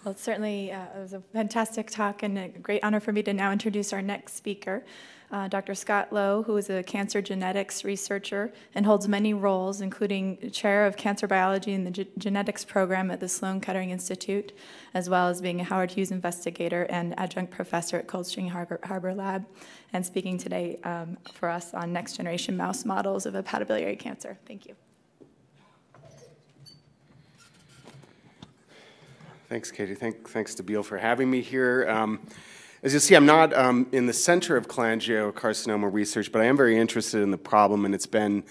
Well, it was a fantastic talk and a great honor for me to now introduce our next speaker, Dr. Scott Lowe, who is a cancer genetics researcher and holds many roles, including chair of cancer biology in the genetics program at the Sloan Kettering Institute, as well as being a Howard Hughes investigator and adjunct professor at Cold Spring Harbor Lab, and speaking today for us on next generation mouse models of hepatobiliary cancer. Thank you. Thanks, Katie. Thanks to Beal for having me here. As you'll see, I'm not in the center of cholangiocarcinoma research, but I am very interested in the problem, and it's been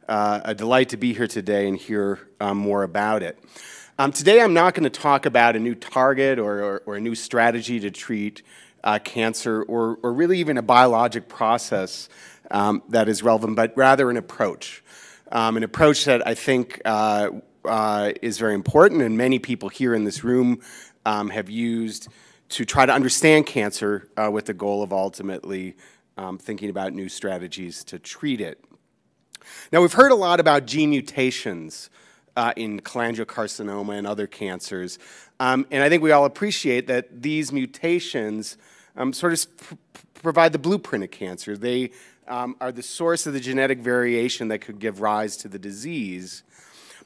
a delight to be here today and hear more about it. Today, I'm not going to talk about a new target or a new strategy to treat cancer or really even a biologic process that is relevant, but rather an approach that I think is very important, and many people here in this room have used to try to understand cancer with the goal of ultimately thinking about new strategies to treat it. Now, we've heard a lot about gene mutations in cholangiocarcinoma and other cancers, and I think we all appreciate that these mutations sort of provide the blueprint of cancer. They are the source of the genetic variation that could give rise to the disease.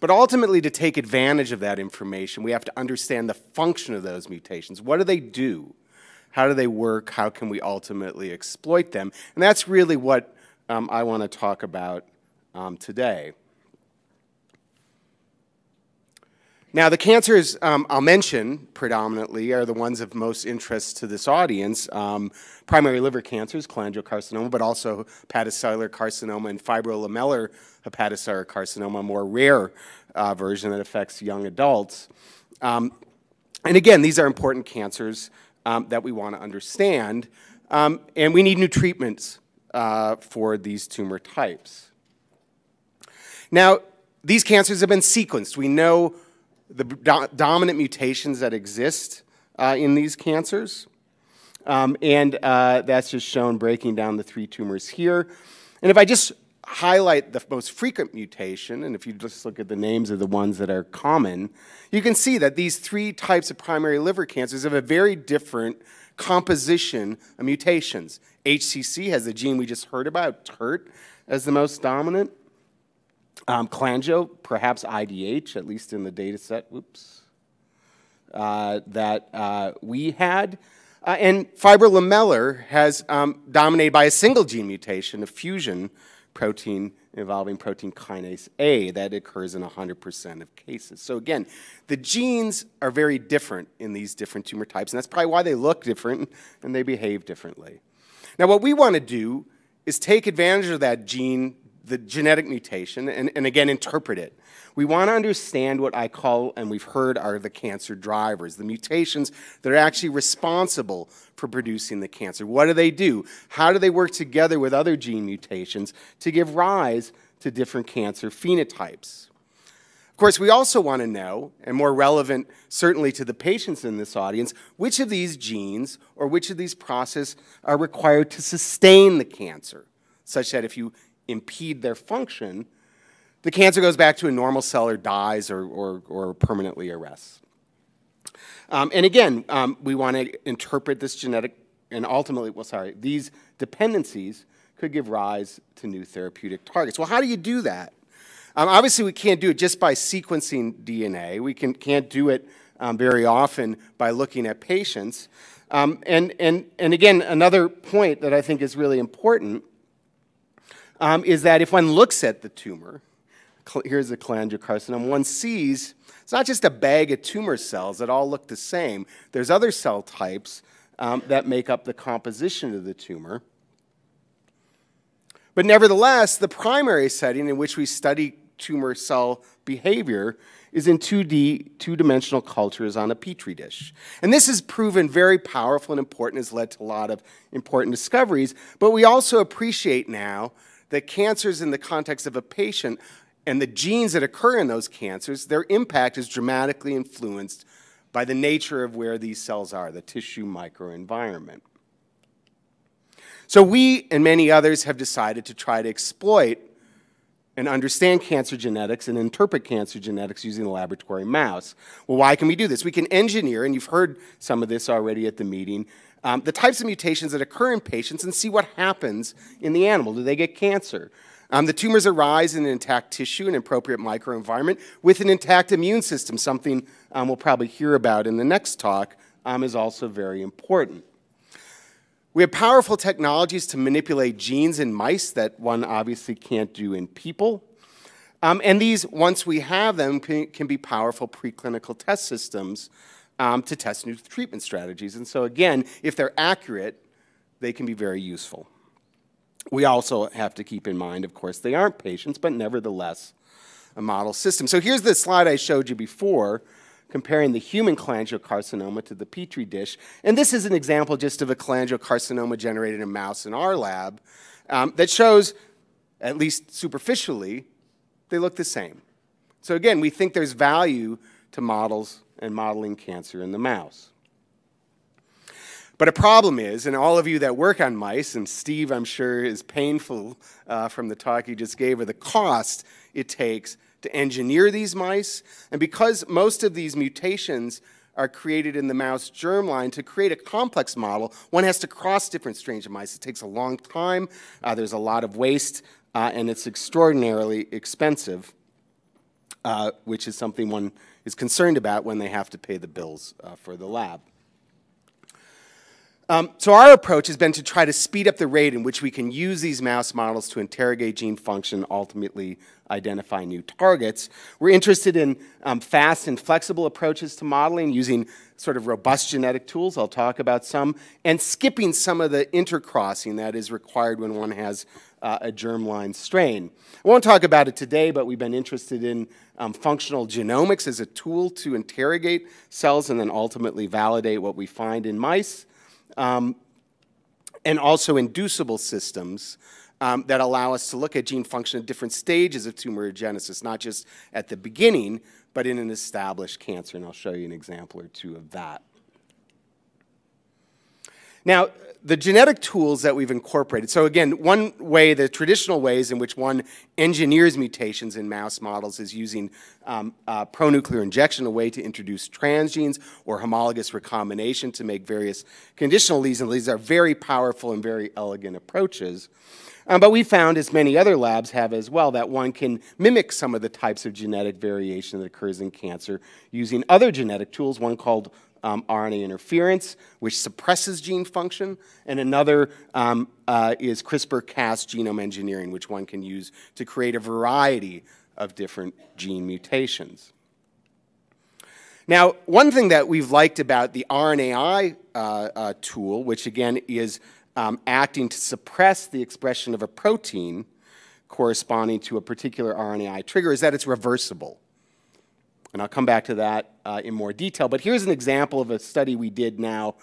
But ultimately, to take advantage of that information, we have to understand the function of those mutations. What do they do? How do they work? How can we ultimately exploit them? And that's really what I want to talk about today. Now, the cancers I'll mention predominantly are the ones of most interest to this audience. Primary liver cancers, cholangiocarcinoma, but also hepatocellular carcinoma and fibrolamellar hepatocellular carcinoma, a more rare version that affects young adults. And again, these are important cancers that we want to understand, and we need new treatments for these tumor types. Now, these cancers have been sequenced. We know the dominant mutations that exist in these cancers, and that's just shown breaking down the three tumors here. And if I just highlight the most frequent mutation, and if you just look at the names of the ones that are common, you can see that these three types of primary liver cancers have a very different composition of mutations. HCC has the gene we just heard about, TERT, as the most dominant. Cholangio, perhaps IDH, at least in the data set, that we had. And fibrolamellar has dominated by a single gene mutation, a fusion protein involving protein kinase A that occurs in 100% of cases. So again, the genes are very different in these different tumor types, and that's probably why they look different and they behave differently. Now, what we want to do is take advantage of that gene, the genetic mutation, and again, interpret it. We want to understand what I call, and we've heard, are the cancer drivers, the mutations that are actually responsible for producing the cancer. What do they do? How do they work together with other gene mutations to give rise to different cancer phenotypes? Of course, we also want to know, and more relevant certainly to the patients in this audience, which of these genes or which of these processes are required to sustain the cancer, such that if you impede their function, the cancer goes back to a normal cell or dies or permanently arrests. And again, we want to interpret this genetic and ultimately, these dependencies could give rise to new therapeutic targets. Well, how do you do that? Obviously, we can't do it just by sequencing DNA. We can't do it very often by looking at patients. And again, another point that I think is really important is that if one looks at the tumor, here's the cholangiocarcinoma, one sees it's not just a bag of tumor cells that all look the same. There's other cell types that make up the composition of the tumor. But nevertheless, the primary setting in which we study tumor cell behavior is in 2D, two-dimensional cultures on a Petri dish. And this has proven very powerful and important, has led to a lot of important discoveries, but we also appreciate now that cancers in the context of a patient and the genes that occur in those cancers, their impact is dramatically influenced by the nature of where these cells are, the tissue microenvironment. So we and many others have decided to try to exploit and understand cancer genetics and interpret cancer genetics using the laboratory mouse. Well, why can we do this? We can engineer, and you've heard some of this already at the meeting, the types of mutations that occur in patients and see what happens in the animal. Do they get cancer? The tumors arise in an intact tissue, an appropriate microenvironment, with an intact immune system, something we'll probably hear about in the next talk, is also very important. We have powerful technologies to manipulate genes in mice that one obviously can't do in people. And these, once we have them, can be powerful preclinical test systems to test new treatment strategies. And so again, if they're accurate, they can be very useful. We also have to keep in mind, of course, they aren't patients, but nevertheless a model system. So here's the slide I showed you before, comparing the human cholangiocarcinoma to the Petri dish. And this is an example just of a cholangiocarcinoma generated in a mouse in our lab that shows, at least superficially, they look the same. So again, we think there's value to models and modeling cancer in the mouse. But a problem is, and all of you that work on mice, and Steve, I'm sure, is painful from the talk he just gave, or the cost it takes to engineer these mice. And because most of these mutations are created in the mouse germline, to create a complex model, one has to cross different strains of mice. It takes a long time. There's a lot of waste, and it's extraordinarily expensive, which is something one is concerned about when they have to pay the bills for the lab. So our approach has been to try to speed up the rate in which we can use these mouse models to interrogate gene function, ultimately identify new targets. We're interested in fast and flexible approaches to modeling using sort of robust genetic tools, I'll talk about some, and skipping some of the intercrossing that is required when one has a germline strain. I won't talk about it today, but we've been interested in functional genomics as a tool to interrogate cells and then ultimately validate what we find in mice. And also inducible systems that allow us to look at gene function at different stages of tumorigenesis, not just at the beginning, but in an established cancer, and I'll show you an example or two of that. Now, the genetic tools that we've incorporated, so again, one way, the traditional ways in which one engineers mutations in mouse models is using pronuclear injection, a way to introduce transgenes, or homologous recombination to make various conditional lesions. These are very powerful and very elegant approaches. But we found, as many other labs have as well, that one can mimic some of the types of genetic variation that occurs in cancer using other genetic tools, one called RNA interference, which suppresses gene function, and another is CRISPR-Cas genome engineering, which one can use to create a variety of different gene mutations. Now, one thing that we've liked about the RNAi tool, which again is acting to suppress the expression of a protein corresponding to a particular RNAi trigger, is that it's reversible. And I'll come back to that in more detail. But here's an example of a study we did now,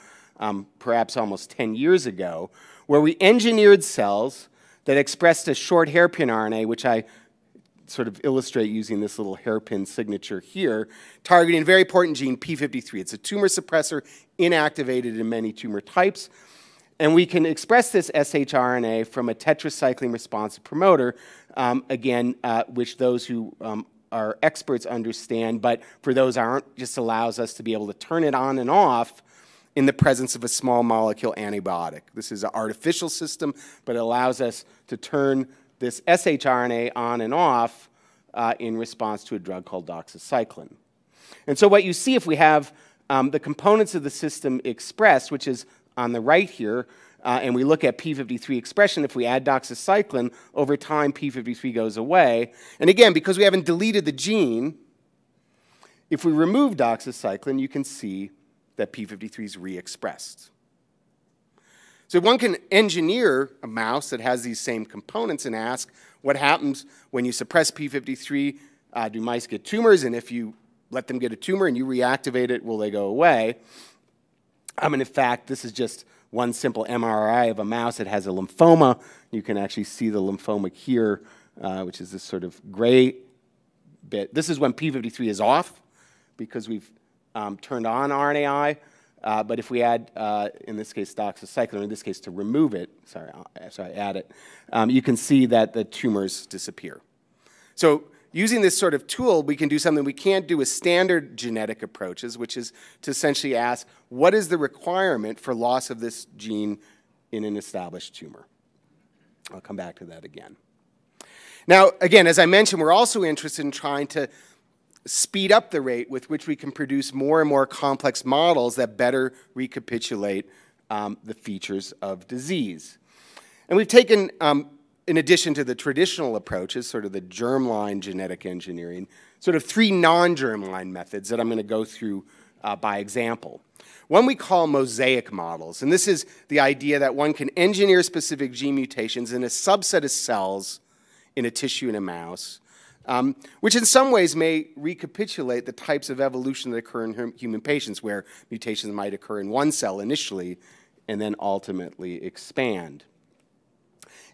perhaps almost 10 years ago, where we engineered cells that expressed a short hairpin RNA, which I sort of illustrate using this little hairpin signature here, targeting a very important gene, P53. It's a tumor suppressor, inactivated in many tumor types. And we can express this shRNA from a tetracycline responsive promoter, again, which those who our experts understand, but for those aren't, just allows us to be able to turn it on and off in the presence of a small molecule antibiotic. This is an artificial system, but it allows us to turn this shRNA on and off in response to a drug called doxycycline. And so what you see if we have the components of the system expressed, which is on the right here, and we look at P53 expression, if we add doxycycline, over time P53 goes away. And again, because we haven't deleted the gene, if we remove doxycycline, you can see that P53 is re-expressed. So one can engineer a mouse that has these same components and ask what happens when you suppress P53, do mice get tumors? And if you let them get a tumor and you reactivate it, will they go away? And in fact, this is just one simple MRI of a mouse that has a lymphoma. You can actually see the lymphoma here, which is this sort of gray bit. This is when P53 is off because we've turned on RNAi. But if we add, in this case, doxycycline, or in this case, to remove it, add it, you can see that the tumors disappear. So using this sort of tool, we can do something we can't do with standard genetic approaches, which is to essentially ask, what is the requirement for loss of this gene in an established tumor? I'll come back to that again. Now, again, as I mentioned, we're also interested in trying to speed up the rate with which we can produce more and more complex models that better recapitulate the features of disease. And we've taken, in addition to the traditional approaches, sort of the germline genetic engineering, sort of 3 non-germline methods that I'm going to go through by example. One we call Mosaic models, and this is the idea that one can engineer specific gene mutations in a subset of cells in a tissue in a mouse, which in some ways may recapitulate the types of evolution that occur in human patients, where mutations might occur in one cell initially and then ultimately expand.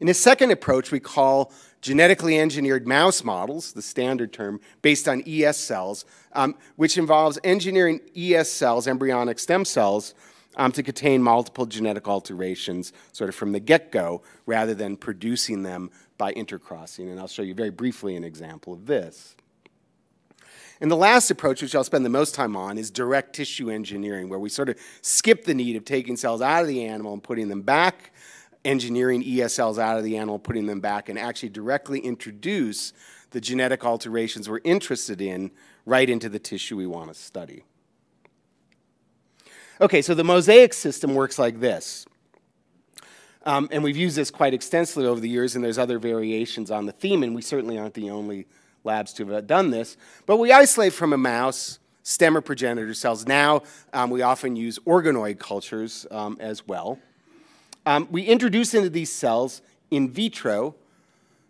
In a second approach, we call genetically engineered mouse models, the standard term, based on ES cells, which involves engineering ES cells, embryonic stem cells, to contain multiple genetic alterations sort of from the get-go, rather than producing them by intercrossing. And I'll show you very briefly an example of this. And the last approach, which I'll spend the most time on, is direct tissue engineering, where we sort of skip the need of taking cells out of the animal and putting them back, engineering ES cells out of the animal, putting them back, and actually directly introduce the genetic alterations we're interested in right into the tissue we want to study. Okay, so the Mosaic system works like this. And we've used this quite extensively over the years, and there's other variations on the theme, and we certainly aren't the only labs to have done this. But we isolate from a mouse stem or progenitor cells. Now we often use organoid cultures as well. We introduce into these cells in vitro,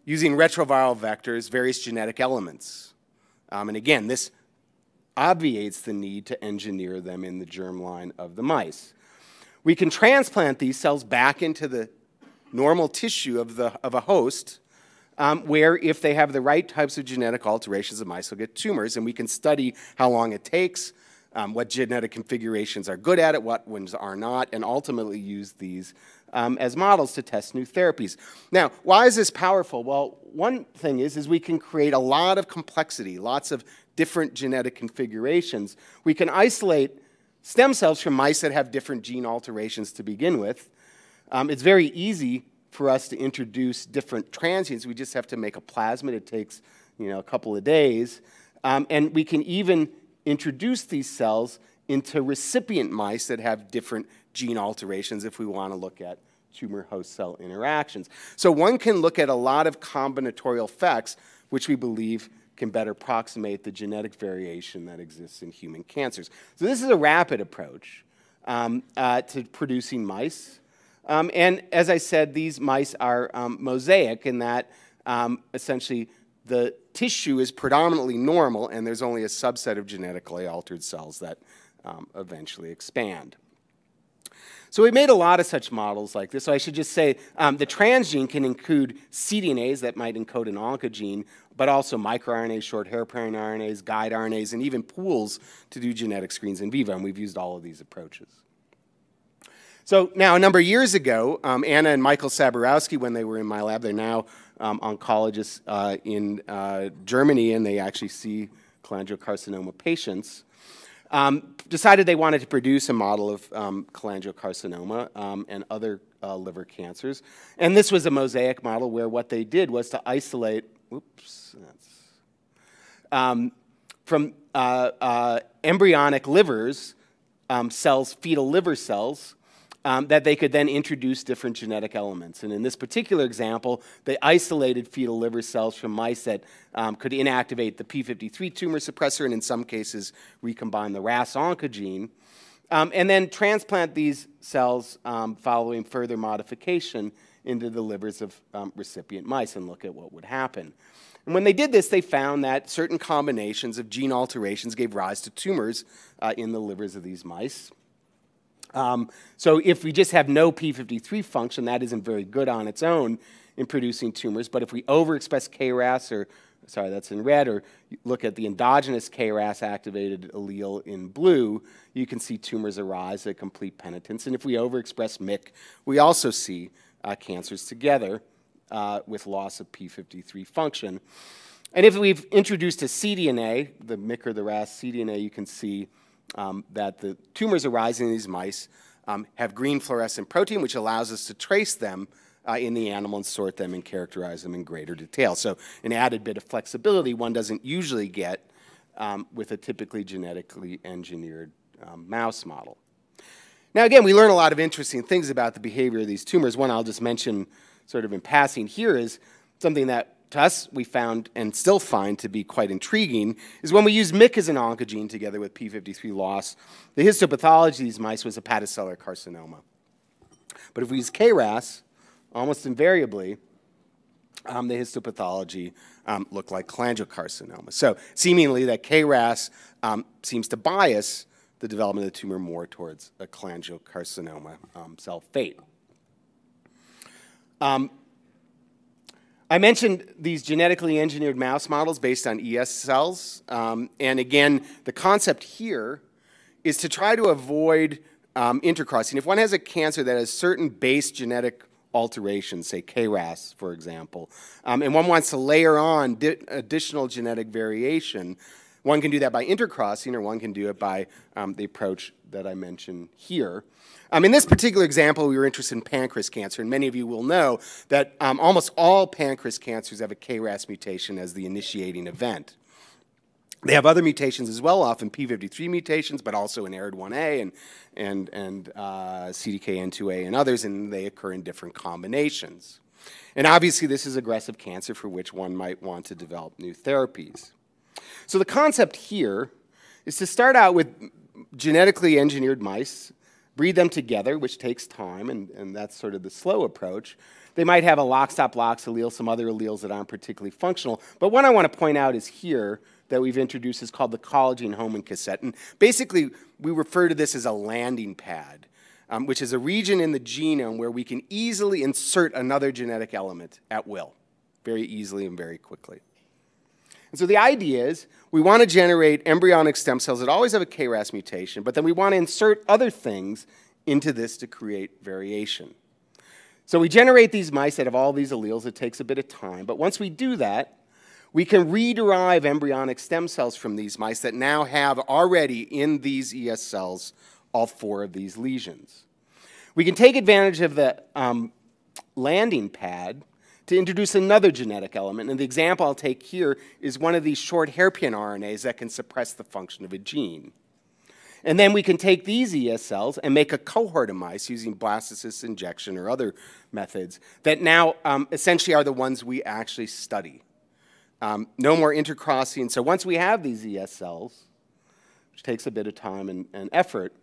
using retroviral vectors, various genetic elements. And again, this obviates the need to engineer them in the germline of the mice. We can transplant these cells back into the normal tissue of a host, where if they have the right types of genetic alterations, the mice will get tumors, and we can study how long it takes, what genetic configurations are good at it, what ones are not, and ultimately use these as models to test new therapies. Now, why is this powerful? Well, one thing is we can create a lot of complexity, lots of different genetic configurations. We can isolate stem cells from mice that have different gene alterations to begin with. It's very easy for us to introduce different transgenes. We just have to make a plasmid. It takes a couple of days. And we can even introduce these cells into recipient mice that have different gene alterations if we want to look at tumor-host cell interactions. So one can look at a lot of combinatorial effects, which we believe can better approximate the genetic variation that exists in human cancers. So this is a rapid approach to producing mice. And as I said, these mice are mosaic in that essentially the tissue is predominantly normal, and there's only a subset of genetically altered cells that eventually expand. So we made a lot of such models like this. So I should just say the transgene can include cDNAs that might encode an oncogene, but also microRNAs, short hair-pairing RNAs, guide RNAs, and even pools to do genetic screens in vivo, and we've used all of these approaches. So now, a number of years ago, Anna and Michael Saborowski, when they were in my lab, they're now oncologists in Germany, and they actually see cholangiocarcinoma patients, decided they wanted to produce a model of cholangiocarcinoma and other liver cancers. And this was a mosaic model where what they did was to isolate, from embryonic livers, cells, fetal liver cells, that they could then introduce different genetic elements. And in this particular example, they isolated fetal liver cells from mice that could inactivate the p53 tumor suppressor and in some cases recombine the RAS oncogene, and then transplant these cells following further modification into the livers of recipient mice and look at what would happen. And when they did this, they found that certain combinations of gene alterations gave rise to tumors in the livers of these mice. So if we just have no p53 function, that isn't very good on its own in producing tumors. But if we overexpress KRAS, or sorry, that's in red, or look at the endogenous KRAS-activated allele in blue, you can see tumors arise at complete penitence. And if we overexpress MYC, we also see cancers together with loss of p53 function. And if we've introduced a cDNA, the MYC or the RAS cDNA, you can see that the tumors arising in these mice have green fluorescent protein, which allows us to trace them in the animal and sort them and characterize them in greater detail. So an added bit of flexibility one doesn't usually get with a typically genetically engineered mouse model. Now again, we learn a lot of interesting things about the behavior of these tumors. One I'll just mention sort of in passing here is something that to us we found and still find to be quite intriguing is when we use MYC as an oncogene together with P53 loss, the histopathology of these mice was hepatocellular carcinoma. But if we use KRAS, almost invariably, the histopathology looked like cholangiocarcinoma. So seemingly that KRAS seems to bias the development of the tumor more towards a cholangiocarcinoma cell fate. I mentioned these genetically engineered mouse models based on ES cells. And again, the concept here is to try to avoid intercrossing. If one has a cancer that has certain base genetic alterations, say KRAS, for example, and one wants to layer on additional genetic variation, one can do that by intercrossing, or one can do it by the approach that I mentioned here. In this particular example, we were interested in pancreas cancer, and many of you will know that almost all pancreas cancers have a KRAS mutation as the initiating event. They have other mutations as well, often P53 mutations, but also in ARID1A and CDKN2A and others, and they occur in different combinations. And obviously, this is aggressive cancer for which one might want to develop new therapies. So the concept here is to start out with genetically engineered mice, breed them together, which takes time, and that's sort of the slow approach. They might have a lock-stop-locks allele, some other alleles that aren't particularly functional. But one I want to point out is here that we've introduced is called the collagen Hohmann cassette. And basically, we refer to this as a landing pad, which is a region in the genome where we can easily insert another genetic element at will, very easily and very quickly. And so the idea is we want to generate embryonic stem cells that always have a KRAS mutation, but then we want to insert other things into this to create variation. So we generate these mice that have all these alleles. It takes a bit of time. But once we do that, we can rederive embryonic stem cells from these mice that now have already in these ES cells all 4 of these lesions. We can take advantage of the landing pad to introduce another genetic element. And the example I'll take here is one of these short hairpin RNAs that can suppress the function of a gene. And then we can take these ES cells and make a cohort of mice using blastocyst injection or other methods that now essentially are the ones we actually study. No more intercrossing. So once we have these ES cells, which takes a bit of time and effort,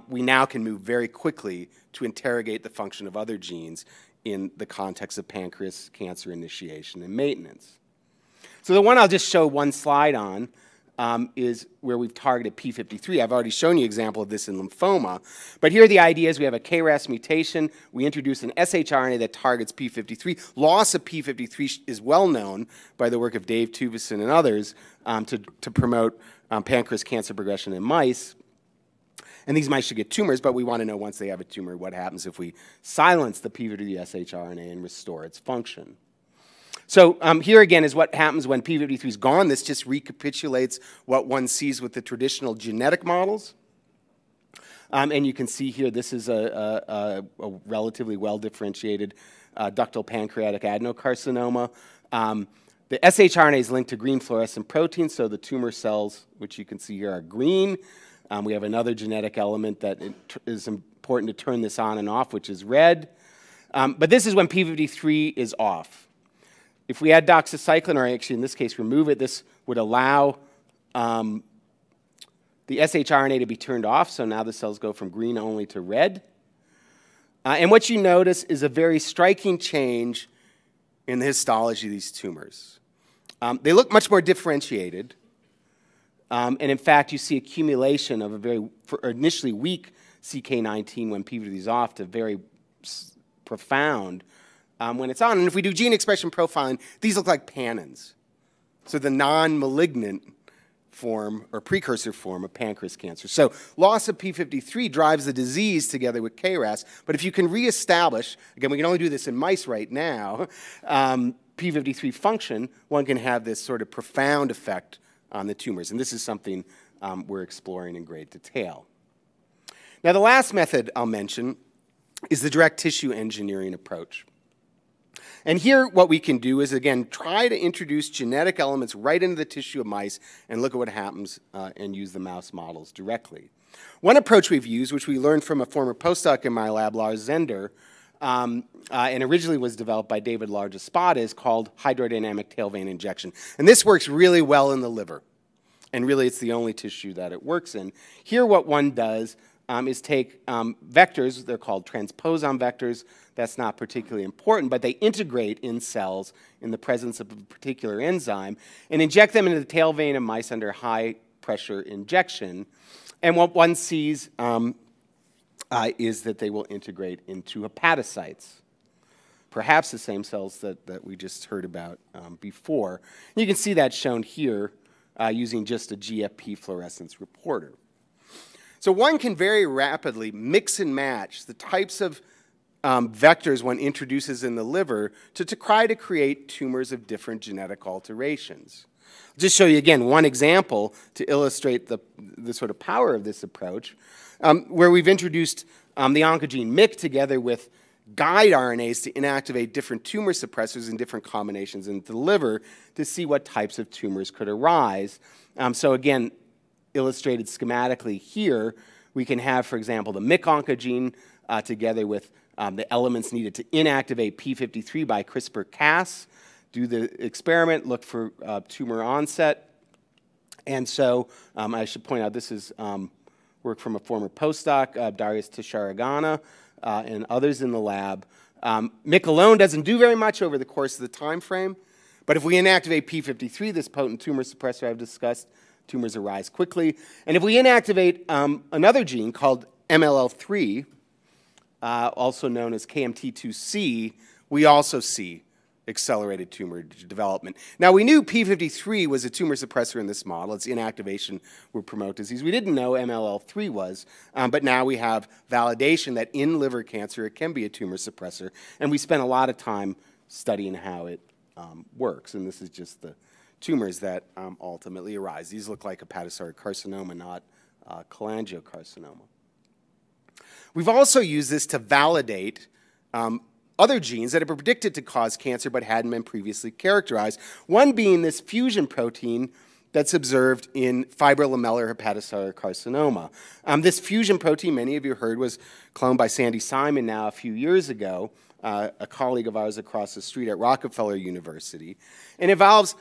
we now can move very quickly to interrogate the function of other genes in the context of pancreas cancer initiation and maintenance. So the one I'll just show one slide on is where we've targeted P53. I've already shown you an example of this in lymphoma. But here the idea is we have a KRAS mutation. We introduce an shRNA that targets P53. Loss of P53 is well known by the work of Dave Tuvison and others to promote pancreas cancer progression in mice. And these mice should get tumors, but we want to know once they have a tumor what happens if we silence the P53 shRNA and restore its function. So here again is what happens when P53 is gone. This just recapitulates what one sees with the traditional genetic models. And you can see here this is a relatively well-differentiated ductal pancreatic adenocarcinoma. The shRNA is linked to green fluorescent proteins, so the tumor cells, which you can see here, are green. We have another genetic element that is important to turn this on and off, which is red. But this is when P53 is off. If we add doxycycline, or actually in this case remove it, this would allow the shRNA to be turned off, so now the cells go from green only to red. And what you notice is a very striking change in the histology of these tumors. They look much more differentiated. And in fact, you see accumulation of a very initially weak CK19 when P53 is off to very profound when it's on. And if we do gene expression profiling, these look like pannins. So the non-malignant form or precursor form of pancreas cancer. So loss of P53 drives the disease together with KRAS. But if you can reestablish, again, we can only do this in mice right now, p53 function, one can have this sort of profound effect on the tumors. And this is something we're exploring in great detail. Now, the last method I'll mention is the direct tissue engineering approach. And here what we can do is, again, try to introduce genetic elements right into the tissue of mice and look at what happens and use the mouse models directly. One approach we've used, which we learned from a former postdoc in my lab, Lars Zender, and originally was developed by David Large-Espada, is called hydrodynamic tail vein injection. And this works really well in the liver. And really, it's the only tissue that it works in. Here what one does is take vectors, they're called transposon vectors. That's not particularly important, but they integrate in cells in the presence of a particular enzyme and inject them into the tail vein of mice under high pressure injection. And what one sees is that they will integrate into hepatocytes, perhaps the same cells that we just heard about before. And you can see that shown here using just a GFP fluorescence reporter. So one can very rapidly mix and match the types of vectors one introduces in the liver to try to create tumors of different genetic alterations. I'll just show you again one example to illustrate the sort of power of this approach, where we've introduced the oncogene MYC together with guide RNAs to inactivate different tumor suppressors in different combinations into the liver to see what types of tumors could arise. So again, illustrated schematically here, we can have, for example, the MYC oncogene together with the elements needed to inactivate p53 by CRISPR-Cas, do the experiment, look for tumor onset. And so I should point out this is work from a former postdoc, Darius Tisharagana, and others in the lab. MYC alone doesn't do very much over the course of the time frame, but if we inactivate p53, this potent tumor suppressor I've discussed, tumors arise quickly. And if we inactivate another gene called MLL3, also known as KMT2C, we also see accelerated tumor development. Now, we knew p53 was a tumor suppressor in this model. Its inactivation would promote disease. We didn't know MLL3 was, but now we have validation that in liver cancer it can be a tumor suppressor, and we spent a lot of time studying how it works, and this is just the tumors that ultimately arise. These look like hepatocarcinoma, not cholangiocarcinoma. We've also used this to validate other genes that have been predicted to cause cancer but hadn't been previously characterized, one being this fusion protein that's observed in fibrolamellar hepatocellular carcinoma. This fusion protein, many of you heard, was cloned by Sandy Simon now a few years ago, a colleague of ours across the street at Rockefeller University, and involves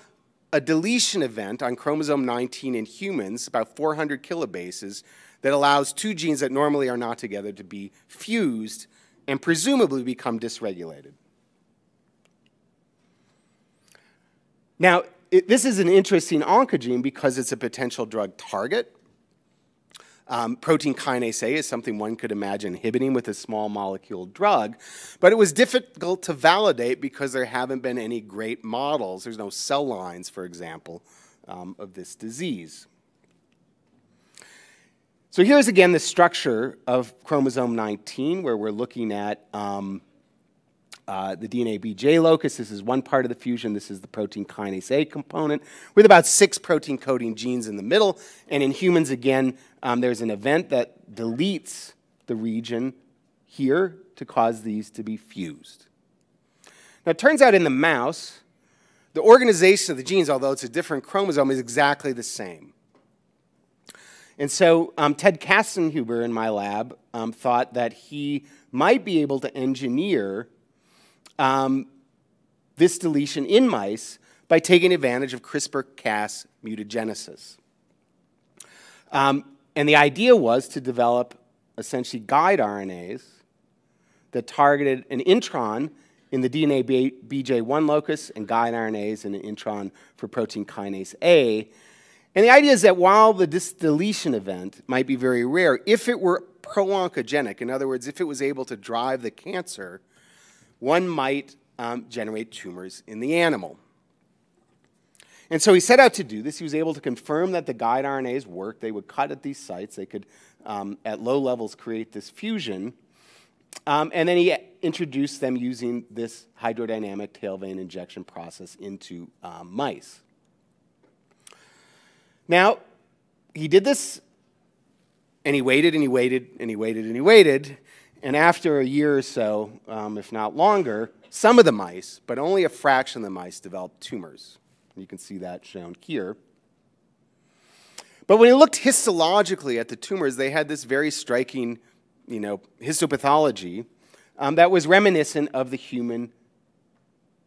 a deletion event on chromosome 19 in humans, about 400 kilobases, that allows two genes that normally are not together to be fused and presumably become dysregulated. Now, this is an interesting oncogene because it's a potential drug target. Protein kinase A is something one could imagine inhibiting with a small molecule drug, but it was difficult to validate because there haven't been any great models. There's no cell lines, for example, of this disease. So here's again the structure of chromosome 19, where we're looking at the DNA BJ locus. This is one part of the fusion. This is the protein kinase A component with about 6 protein coding genes in the middle. And in humans, again, there's an event that deletes the region here to cause these to be fused. Now, it turns out in the mouse, the organization of the genes, although it's a different chromosome, is exactly the same. And so Ted Kastenhuber in my lab thought that he might be able to engineer this deletion in mice by taking advantage of CRISPR-Cas mutagenesis. And the idea was to develop essentially guide RNAs that targeted an intron in the DNA BJ1 locus and guide RNAs in an intron for protein kinase A. And the idea is that while this deletion event might be very rare, if it were pro-oncogenic, in other words, if it was able to drive the cancer, one might generate tumors in the animal. And so he set out to do this. He was able to confirm that the guide RNAs worked. They would cut at these sites. They could, at low levels, create this fusion. And then he introduced them using this hydrodynamic tail vein injection process into mice. Now, he did this, and he waited, and he waited, and he waited, and he waited, and after a year or so, if not longer, some of the mice, but only a fraction of the mice, developed tumors. You can see that shown here. But when he looked histologically at the tumors, they had this very striking, histopathology that was reminiscent of the human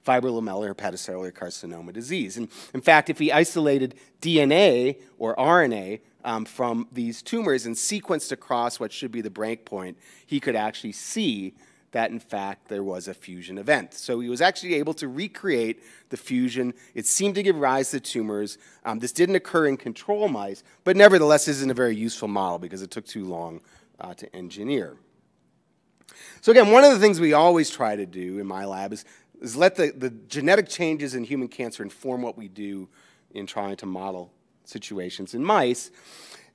fibrolamellar hepatocellular carcinoma disease. And in fact, if he isolated DNA or RNA from these tumors and sequenced across what should be the break point, he could actually see that, in fact, there was a fusion event. So he was actually able to recreate the fusion. It seemed to give rise to tumors. This didn't occur in control mice, but nevertheless isn't a very useful model because it took too long to engineer. So again, one of the things we always try to do in my lab is let the genetic changes in human cancer inform what we do in trying to model situations in mice.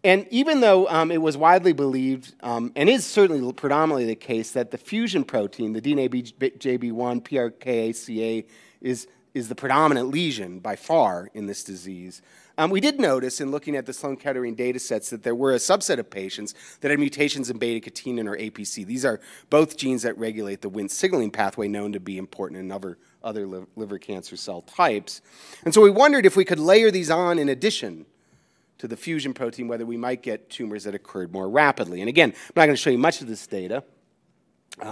And even though it was widely believed, and is certainly predominantly the case, that the fusion protein, the DNA-JB1, PRKACA, is the predominant lesion by far in this disease, we did notice in looking at the Sloan Kettering data sets that there were a subset of patients that had mutations in beta-catenin or APC. These are both genes that regulate the Wnt signaling pathway known to be important in other liver cancer cell types. And so we wondered if we could layer these on in addition to the fusion protein, whether we might get tumors that occurred more rapidly. And again, I'm not going to show you much of this data,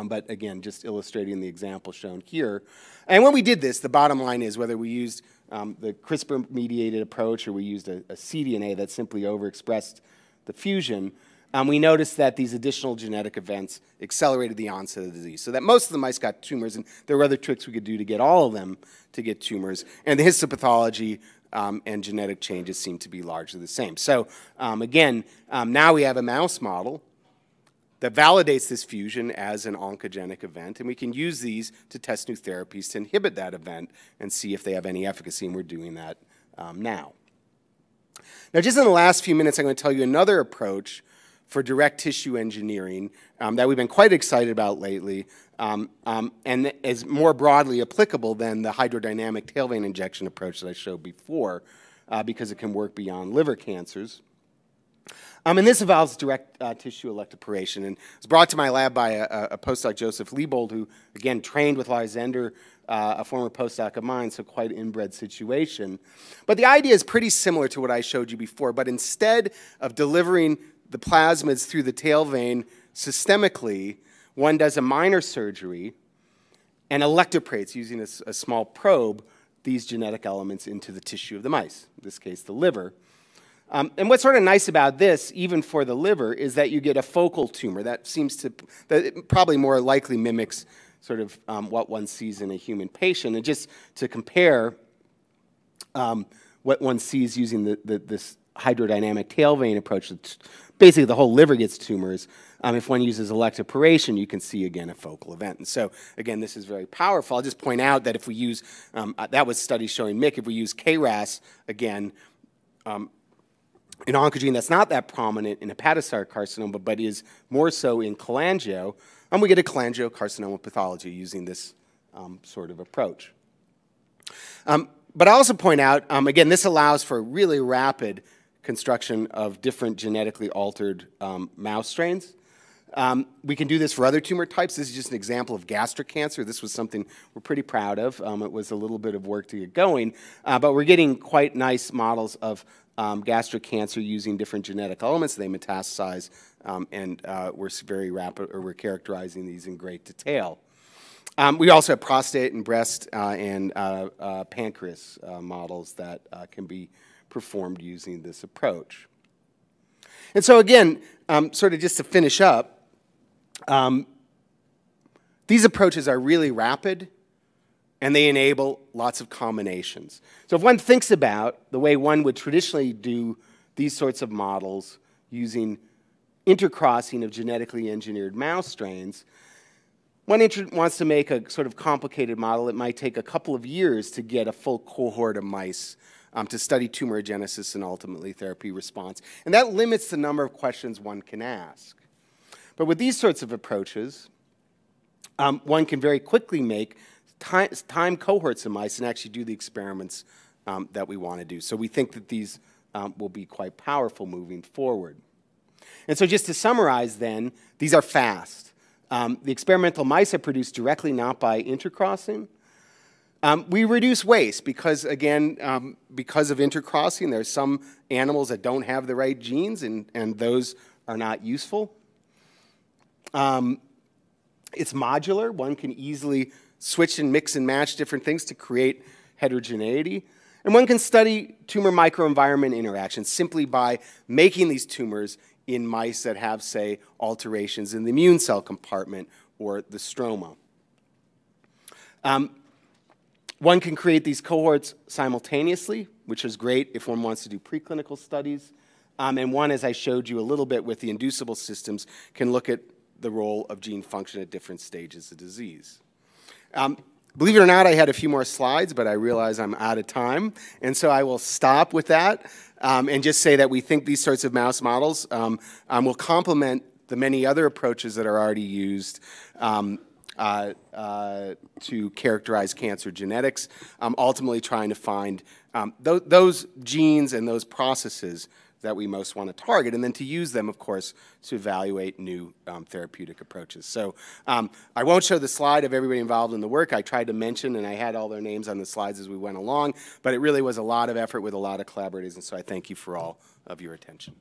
but again, just illustrating the example shown here. And when we did this, the bottom line is whether we used the CRISPR-mediated approach or we used a cDNA that simply overexpressed the fusion, we noticed that these additional genetic events accelerated the onset of the disease. So that most of the mice got tumors, and there were other tricks we could do to get all of them to get tumors. And the histopathology and genetic changes seem to be largely the same. So again, now we have a mouse model that validates this fusion as an oncogenic event, and we can use these to test new therapies to inhibit that event and see if they have any efficacy, and we're doing that now. Now, just in the last few minutes, I'm going to tell you another approach for direct tissue engineering that we've been quite excited about lately, and is more broadly applicable than the hydrodynamic tail vein injection approach that I showed before, because it can work beyond liver cancers. And this involves direct tissue electroporation, and it's brought to my lab by a postdoc, Joseph Liebold, who, again, trained with Lysander, a former postdoc of mine, so quite an inbred situation. But the idea is pretty similar to what I showed you before, but instead of delivering the plasmids through the tail vein systemically, one does a minor surgery and electroporates using a small probe these genetic elements into the tissue of the mice, in this case the liver. And what's sort of nice about this, even for the liver, is that you get a focal tumor that it probably more likely mimics sort of what one sees in a human patient. And just to compare what one sees using this hydrodynamic tail vein approach, basically the whole liver gets tumors. If one uses electroporation, you can see, again, a focal event. And so, again, this is very powerful. I'll just point out that if we use, that was studies showing MYC, if we use KRAS, again, an oncogene that's not that prominent in hepatocellular carcinoma, but is more so in cholangio, we get a cholangiocarcinoma pathology using this sort of approach. But I also point out, again, this allows for really rapid construction of different genetically altered mouse strains. We can do this for other tumor types. This is just an example of gastric cancer. This was something we're pretty proud of. It was a little bit of work to get going, but we're getting quite nice models of gastric cancer using different genetic elements. They metastasize, and we're characterizing these in great detail. We also have prostate and breast and pancreas models that can be performed using this approach. And so again, sort of just to finish up, these approaches are really rapid, and they enable lots of combinations. So if one thinks about the way one would traditionally do these sorts of models using intercrossing of genetically engineered mouse strains, one wants to make a sort of complicated model. It might take a couple of years to get a full cohort of mice to study tumorigenesis and ultimately therapy response. And that limits the number of questions one can ask. But with these sorts of approaches, one can very quickly make time cohorts of mice and actually do the experiments that we want to do. So we think that these will be quite powerful moving forward. And so just to summarize then, these are fast. The experimental mice are produced directly, not by intercrossing. We reduce waste because, again, because of intercrossing, there are some animals that don't have the right genes, and those are not useful. It's modular. One can easily switch and mix and match different things to create heterogeneity. And one can study tumor microenvironment interactions simply by making these tumors in mice that have, say, alterations in the immune cell compartment or the stroma. One can create these cohorts simultaneously, which is great if one wants to do preclinical studies. And one, as I showed you a little bit with the inducible systems, can look at the role of gene function at different stages of disease. Believe it or not, I had a few more slides, but I realize I'm out of time. And so I will stop with that and just say that we think these sorts of mouse models will complement the many other approaches that are already used to characterize cancer genetics, ultimately trying to find those genes and those processes that we most want to target, and then to use them, of course, to evaluate new therapeutic approaches. So I won't show the slide of everybody involved in the work. I tried to mention, and I had all their names on the slides as we went along, but it really was a lot of effort with a lot of collaborators, and so I thank you for all of your attention.